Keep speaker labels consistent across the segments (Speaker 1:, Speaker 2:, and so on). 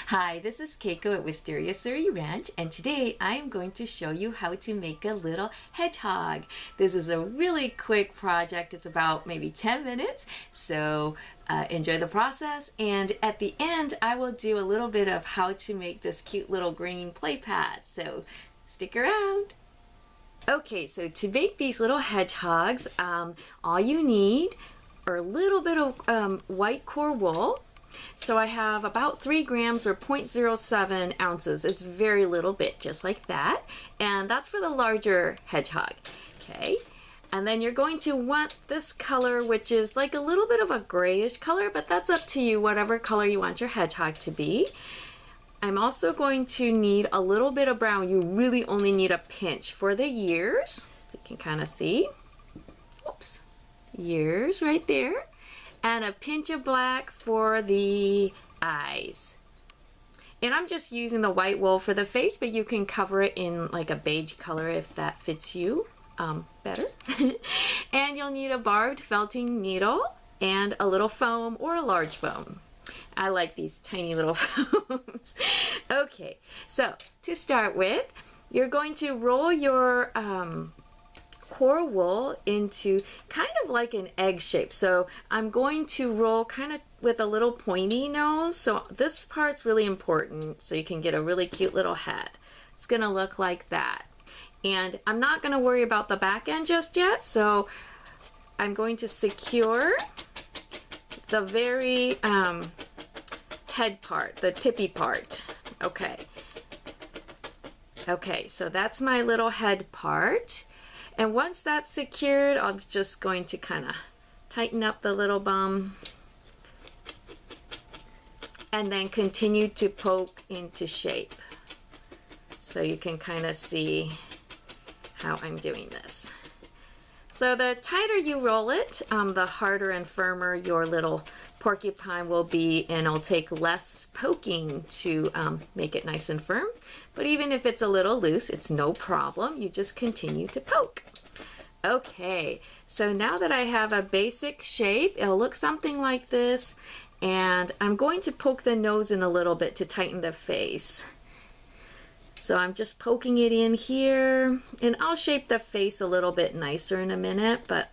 Speaker 1: Hi, this is Keiko at Wisteria Surrey Ranch, and today I am going to show you how to make a little hedgehog. This is a really quick project. It's about maybe 10 minutes, so enjoy the process. And at the end, I will do a little bit of how to make this cute little green play pad, so stick around. Okay, so to make these little hedgehogs, all you need are a little bit of white core wool. So I have about 3 grams or 0.07 ounces. It's very little bit, just like that. And that's for the larger hedgehog. Okay. And then you're going to want this color, which is like a little bit of a grayish color, but that's up to you, whatever color you want your hedgehog to be. I'm also going to need a little bit of brown. You really only need a pinch for the ears. So you can kind of see. Oops. Ears right there. And a pinch of black for the eyes. And I'm just using the white wool for the face, but you can cover it in like a beige color if that fits you better. And you'll need a barbed felting needle and a little foam or a large foam. I like these tiny little foams. Okay, so to start with, you're going to roll your core wool into kind of like an egg shape. So I'm going to roll kind of with a little pointy nose. So this part's really important so you can get a really cute little head. It's going to look like that. And I'm not going to worry about the back end just yet. So I'm going to secure the very head part, the tippy part. Okay. Okay, so that's my little head part. And once that's secured, I'm just going to kind of tighten up the little bum and then continue to poke into shape. So you can kind of see how I'm doing this. So the tighter you roll it, the harder and firmer your little porcupine will be, and it'll take less poking to make it nice and firm. But even if it's a little loose, it's no problem. You just continue to poke. Okay, so now that I have a basic shape, it'll look something like this. And I'm going to poke the nose in a little bit to tighten the face. So I'm just poking it in here, and I'll shape the face a little bit nicer in a minute, but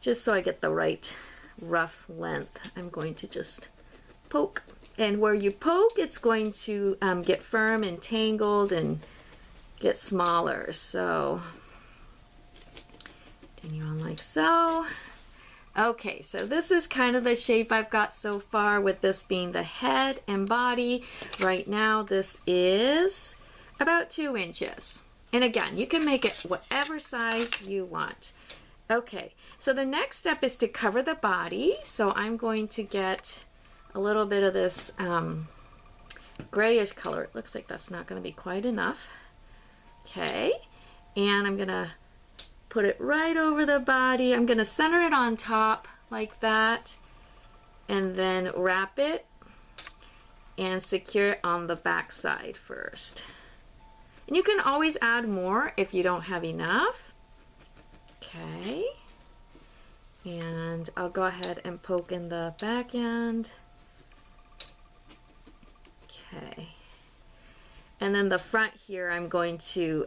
Speaker 1: just so I get the right rough length, I'm going to just poke. And where you poke, it's going to get firm and tangled and get smaller. So continue on like so. Okay, so this is kind of the shape I've got so far, with this being the head and body. Right now this is about 2 inches. And again, you can make it whatever size you want. Okay, so the next step is to cover the body. So I'm going to get a little bit of this grayish color. It looks like that's not going to be quite enough. Okay, and I'm going to put it right over the body. I'm going to center it on top like that, and then wrap it and secure it on the back side first. And you can always add more if you don't have enough. Okay, and I'll go ahead and poke in the back end. Okay, and then the front here, I'm going to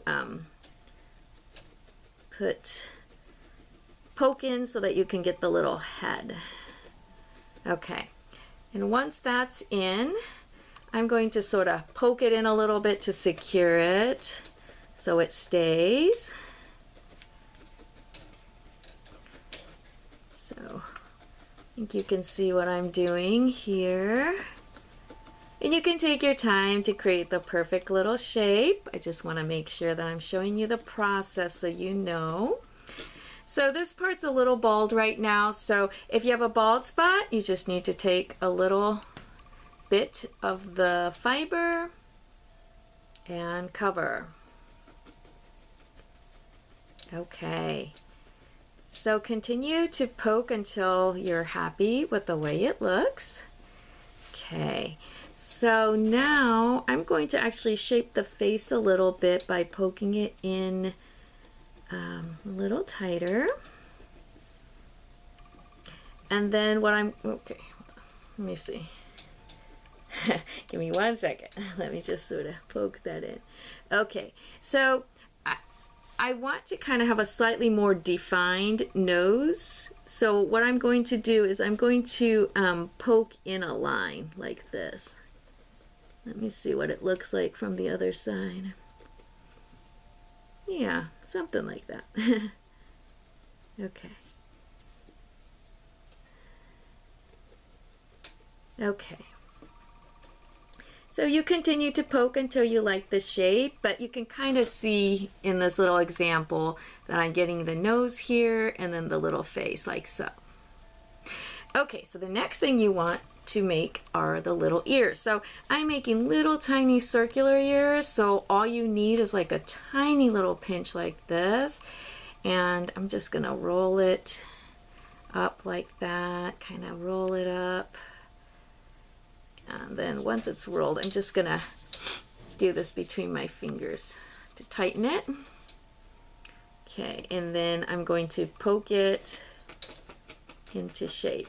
Speaker 1: poke in so that you can get the little head. Okay, and once that's in, I'm going to sort of poke it in a little bit to secure it so it stays. So I think you can see what I'm doing here. And you can take your time to create the perfect little shape. I just want to make sure that I'm showing you the process so you know. So this part's a little bald right now, so if you have a bald spot, you just need to take a little bit of the fiber and cover. Okay, so continue to poke until you're happy with the way it looks. Okay, so now I'm going to actually shape the face a little bit by poking it in a little tighter. And then what I'm, okay, let me see. Give me 1 second. Let me just sort of poke that in. Okay, so I want to kind of have a slightly more defined nose. So what I'm going to do is I'm going to poke in a line like this. Let me see what it looks like from the other side. Yeah, something like that. Okay. Okay. So you continue to poke until you like the shape, but you can kind of see in this little example that I'm getting the nose here and then the little face like so. Okay, so the next thing you want to make are the little ears. So I'm making little tiny circular ears, so all you need is like a tiny little pinch like this, and I'm just gonna roll it up like that, kind of roll it up. And then once it's rolled, I'm just gonna do this between my fingers to tighten it. Okay, and then I'm going to poke it into shape.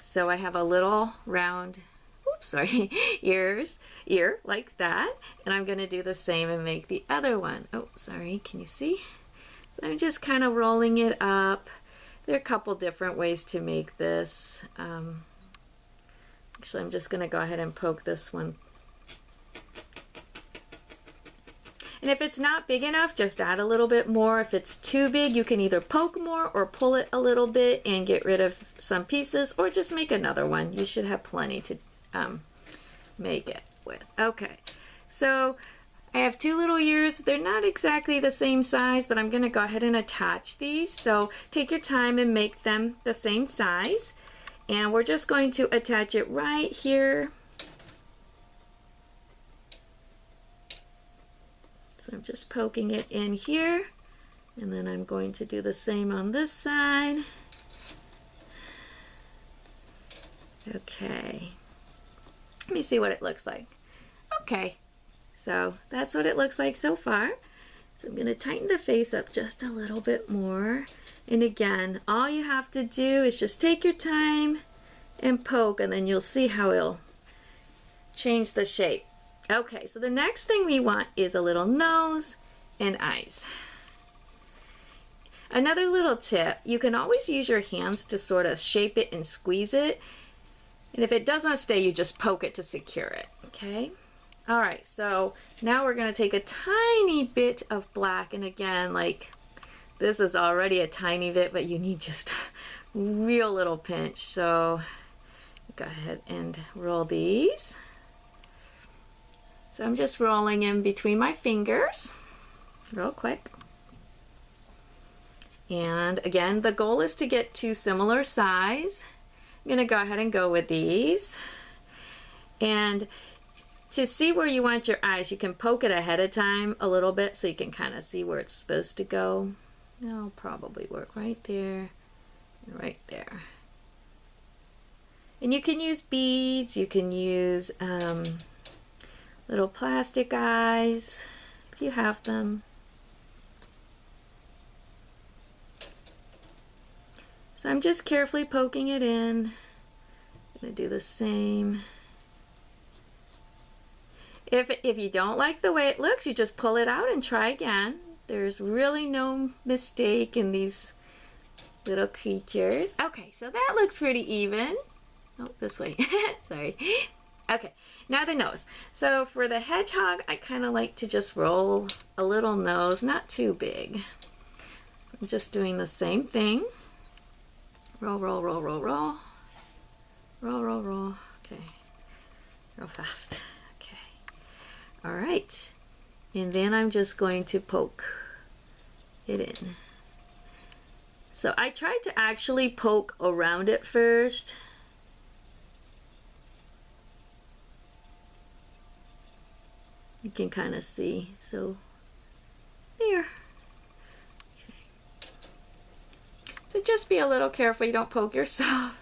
Speaker 1: So I have a little round, oops, sorry, ear like that. And I'm gonna do the same and make the other one. Oh, sorry, can you see? So I'm just kind of rolling it up. There are a couple different ways to make this. Actually, I'm just going to go ahead and poke this one. And if it's not big enough, just add a little bit more. If it's too big, you can either poke more or pull it a little bit and get rid of some pieces, or just make another one. You should have plenty to make it with. Okay, so I have two little ears. They're not exactly the same size, but I'm going to go ahead and attach these. So take your time and make them the same size. And we're just going to attach it right here. So I'm just poking it in here. And then I'm going to do the same on this side. Okay. Let me see what it looks like. Okay. So that's what it looks like so far. So I'm going to tighten the face up just a little bit more. And again, all you have to do is just take your time and poke, and then you'll see how it'll change the shape. Okay, so the next thing we want is a little nose and eyes. Another little tip, you can always use your hands to sort of shape it and squeeze it. And if it doesn't stay, you just poke it to secure it, okay? All right, so now we're gonna take a tiny bit of black, and again, like this is already a tiny bit, but you need just a real little pinch. So go ahead and roll these. So I'm just rolling in between my fingers real quick. And again, the goal is to get two similar size. I'm gonna go ahead and go with these. And to see where you want your eyes, you can poke it ahead of time a little bit so you can kind of see where it's supposed to go. That'll probably work right there and right there. And you can use beads, you can use little plastic eyes if you have them. So I'm just carefully poking it in. I'm gonna do the same. If you don't like the way it looks, you just pull it out and try again. There's really no mistake in these little creatures. Okay, so that looks pretty even. Oh, this way. Sorry. Okay, now the nose. So for the hedgehog, I kind of like to just roll a little nose, not too big. I'm just doing the same thing. Roll, roll, roll, roll, roll. Roll, roll, roll. Okay, real fast. All right, and then I'm just going to poke it in. So I tried to actually poke around it first. You can kind of see, so there. Okay. So just be a little careful you don't poke yourself.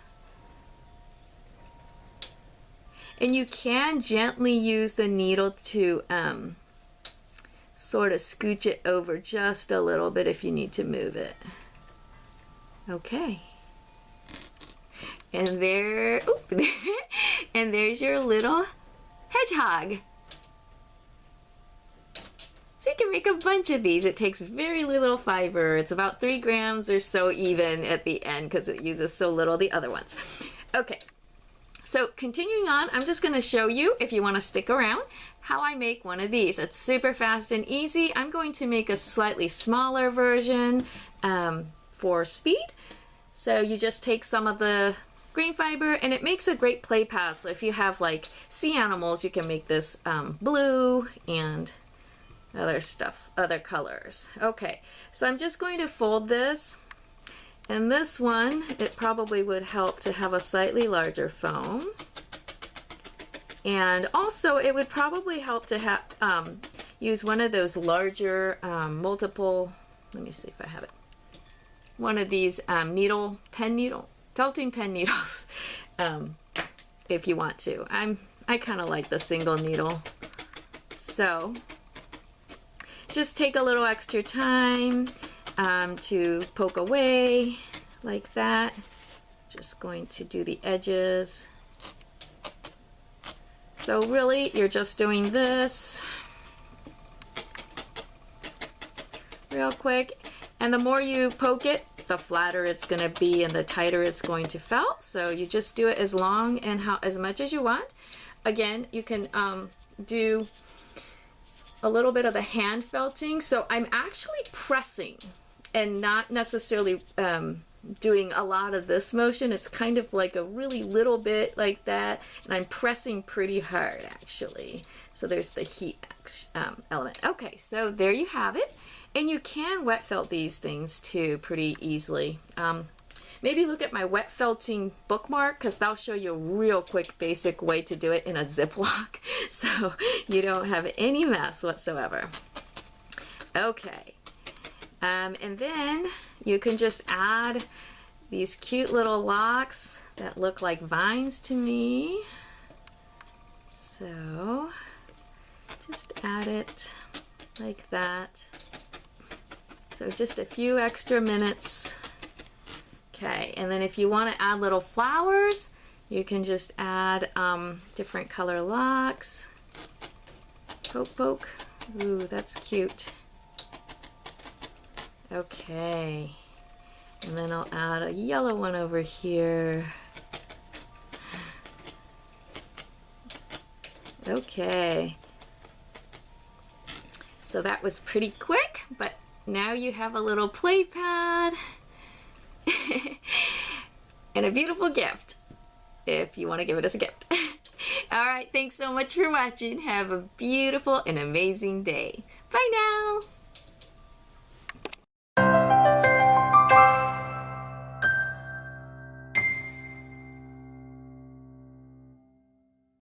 Speaker 1: And you can gently use the needle to sort of scooch it over just a little bit if you need to move it. Okay. And there, oop, there, and there's your little hedgehog. So you can make a bunch of these. It takes very little fiber. It's about 3 grams or so even at the end because it uses so little the other ones. Okay, so continuing on, I'm just going to show you, if you want to stick around, how I make one of these. It's super fast and easy. I'm going to make a slightly smaller version for speed. So you just take some of the green fiber and it makes a great play pad. So if you have like sea animals, you can make this blue and other stuff, other colors. Okay, so I'm just going to fold this, and this one, it probably would help to have a slightly larger foam. And also it would probably help to have use one of those larger multiple, let me see if I have it, one of these felting pen needles if you want to. I kind of like the single needle. So just take a little extra time to poke away like that. Just going to do the edges. So really, you're just doing this real quick. And the more you poke it, the flatter it's going to be and the tighter it's going to felt. So you just do it as long and as much as you want. Again, you can do a little bit of the hand felting. So I'm actually pressing and not necessarily doing a lot of this motion. It's kind of like a really little bit like that, and I'm pressing pretty hard actually. So there's the heat element. Okay, so there you have it. And you can wet felt these things too pretty easily. Maybe look at my wet felting bookmark because that'll show you a real quick basic way to do it in a Ziploc so you don't have any mess whatsoever. Okay, and then you can just add these cute little locks that look like vines to me. So just add it like that. So just a few extra minutes. Okay, and then if you want to add little flowers, you can just add different color locks. Poke, poke. Ooh, that's cute. Okay, and then I'll add a yellow one over here. Okay, so that was pretty quick, but now you have a little play pad and a beautiful gift if you want to give it as a gift. All right, thanks so much for watching. Have a beautiful and amazing day. Bye now.